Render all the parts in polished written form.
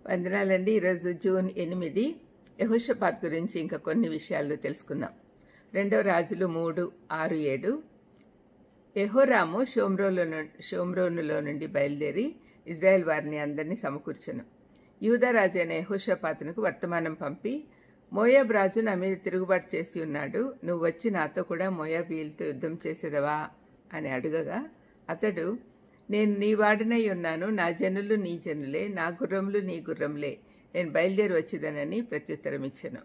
వందనాలండి. ఈరోజు జూన్ 8 యెహోషాపాతు గురించి ఇంకా కొన్ని విషయాలు తెలుసుకుందాం. 2 రాజులు 3:6-7. యెహోరాము షోమ్రోనులో నుండి బయలుదేరి ఇజ్రాయెల్ వారిని అందరినీ సమకూర్చెను. యూదా రాజు అయిన యెహోషాపాతునకు వర్తమానం పంపి, మోయాబు రాజు నా మీద తిరుగుబాటు చేసి ఉన్నాడు, నువ్వు వచ్చి నాతో కూడా మోయాబీయులతో యుద్ధం చేసేదవా అని అడుగగా, అతడు, నేను నీ వాడినై ఉన్నాను, నా జనులు నీ జనులే, నా గుర్రములు నీ గుర్రములే, నేను బయలుదేరి వచ్చేదనని ప్రత్యుత్తరం ఇచ్చెను.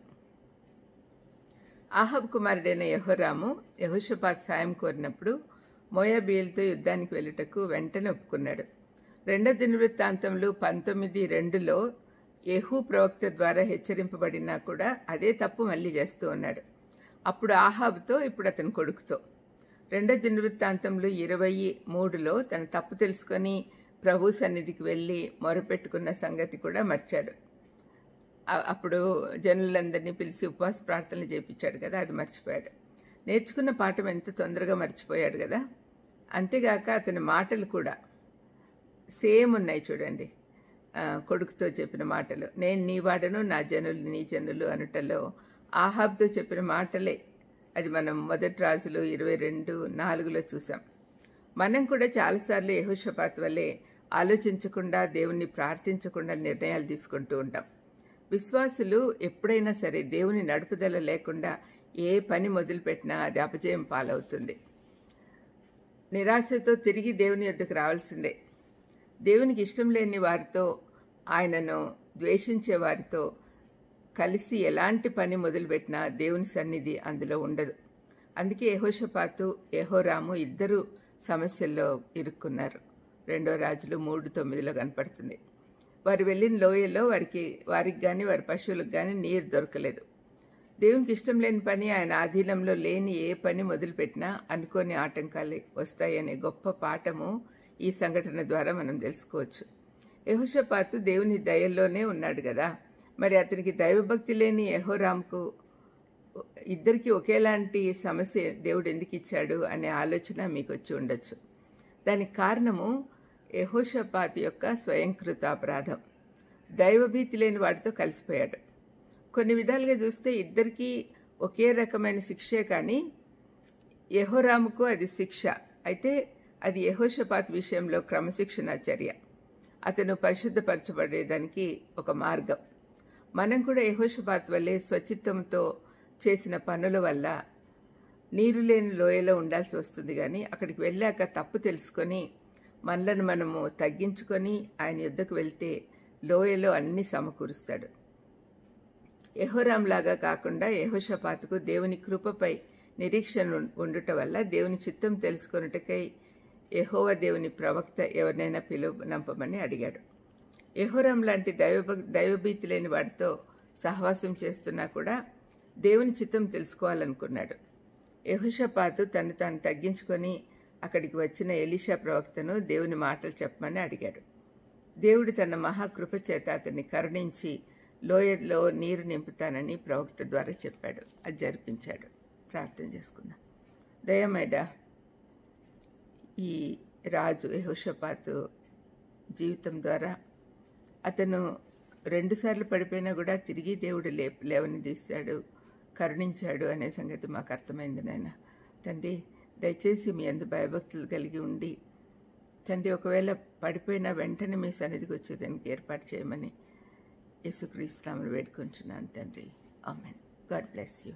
ఆహాబు కుమారుడైన యెహోరాము యెహోషాపాతు సాయం కోరినప్పుడు మోయాబీయులతో యుద్ధానికి వెళ్ళుటకు వెంటనే ఒప్పుకున్నాడు. 2 దినవృత్తాంతములు 19:2లో యెహూ ప్రవక్త ద్వారా హెచ్చరింపబడినా కూడా అదే తప్పు మళ్ళీ చేస్తూ ఉన్నాడు. అప్పుడు ఆహాబుతో, ఇప్పుడు అతని కొడుకుతో. 2 దినవృత్తాంతములు 23లో తన తప్పు తెలుసుకొని ప్రభు సన్నిధికి వెళ్ళి మొరపెట్టుకున్న సంగతి కూడా మర్చాడు. అప్పుడు జనులందరినీ పిలిచి ఉపవాస ప్రార్థనలు చేయించాడు కదా, అది మర్చిపోయాడు. నేర్చుకున్న పాఠం ఎంత తొందరగా మర్చిపోయాడు కదా. అంతేగాక అతని మాటలు కూడా సేమ్ ఉన్నాయి చూడండి. కొడుకుతో చెప్పిన మాటలు, నేను నీ వాడను, నా జనులు నీ జనులు అనుటలో ఆహాబ్తో చెప్పిన మాటలే. అది మనం 1 రాజులు 22:4లో చూసాం. మనం కూడా చాలాసార్లు యెహోషాపాతు వల్లే ఆలోచించకుండా, దేవుణ్ణి ప్రార్థించకుండా నిర్ణయాలు తీసుకుంటూ ఉంటాం. విశ్వాసులు ఎప్పుడైనా సరే దేవుని నడుపుదల లేకుండా ఏ పని మొదలుపెట్టినా అది అపజయం పాలవుతుంది. నిరాశతో తిరిగి దేవుని యొద్దకు రావాల్సిందే. దేవునికి ఇష్టం లేని వారితో, ఆయనను ద్వేషించే వారితో కలిసి ఎలాంటి పని మొదలుపెట్టినా దేవుని సన్నిధి అందులో ఉండదు. అందుకే యెహోషాపాతు, యెహోరాము ఇద్దరు సమస్యల్లో ఇరుక్కున్నారు. 2 రాజులు 3:9లో కనపడుతుంది. వారు వెళ్ళిన లోయలో వారికి కానీ వారి పశువులకు కానీ నీరు దొరకలేదు. దేవునికి ఇష్టం లేని పని, ఆయన ఆధీనంలో లేని ఏ పని మొదలుపెట్టినా అనుకోని ఆటంకాలు వస్తాయనే గొప్ప పాఠము ఈ సంఘటన ద్వారా మనం తెలుసుకోవచ్చు. యెహోషాపాతు దేవుని దయల్లోనే ఉన్నాడు కదా, మరి అతనికి దైవభక్తి లేని యెహోరాముకు ఇద్దరికి ఒకేలాంటి సమస్య దేవుడు ఎందుకు ఇచ్చాడు అనే ఆలోచన మీకు వచ్చి ఉండొచ్చు. దానికి కారణము యెహోషాపాతు యొక్క స్వయంకృత అపరాధం. దైవభీతి లేని వాడితో కలిసిపోయాడు. కొన్ని విధాలుగా చూస్తే ఇద్దరికీ ఒకే రకమైన శిక్షే, కానీ యెహోరాముకు అది శిక్ష అయితే అది యెహోషాపాతు విషయంలో క్రమశిక్షణ చర్య. అతను పరిశుద్ధపరచబడేదానికి ఒక మార్గం. మనం కూడా యెహోషాపాతు వల్లే స్వచిత్తంతో చేసిన పనుల వల్ల నీరు లేని లోయలో ఉండాల్సి వస్తుంది. కానీ అక్కడికి వెళ్ళాక తప్పు తెలుసుకొని మనలను మనము తగ్గించుకొని ఆయన యుద్ధకు వెళ్తే లోయలో అన్ని సమకూరుస్తాడు. యెహోరాం లాగా కాకుండా యెహోషాపాతుకు దేవుని కృపపై నిరీక్షణ ఉండుట వల్ల దేవుని చిత్తం తెలుసుకొనుటకై యెహోవా దేవుని ప్రవక్త ఎవరినైనా నంపమని అడిగాడు. యెహోరాం లాంటి దైవభీతి లేని వాడితో సహవాసం చేస్తున్నా కూడా దేవుని చిత్తం తెలుసుకోవాలనుకున్నాడు. యెహోషాపాతు తను తాను తగ్గించుకొని అక్కడికి వచ్చిన ఎలీషా ప్రవక్తను దేవుని మాటలు చెప్పమని అడిగాడు. దేవుడు తన మహాకృప చేత అతన్ని కరుణించి లోయలో నీరు నింపుతానని ప్రవక్త ద్వారా చెప్పాడు. అది జరిపించాడు. ప్రార్థన చేసుకుందాం. దయమైడా ఈ రాజు యెహోషాపాతు జీవితం ద్వారా అతను 2 సార్లు పడిపోయినా కూడా తిరిగి దేవుడు లేవని తీశాడు, కరుణించాడు అనే సంగతి మాకు అర్థమైంది. నాయన తండ్రి, దయచేసి మీ అందు భయభక్తులు కలిగి ఉండి తండ్రి, ఒకవేళ పడిపోయినా వెంటనే మీ సన్నిధికి వచ్చేదానికి ఏర్పాటు చేయమని యేసుక్రీస్తు నామమున వేడుకొంచున్నాను తండ్రి. ఆమేన్. God bless you.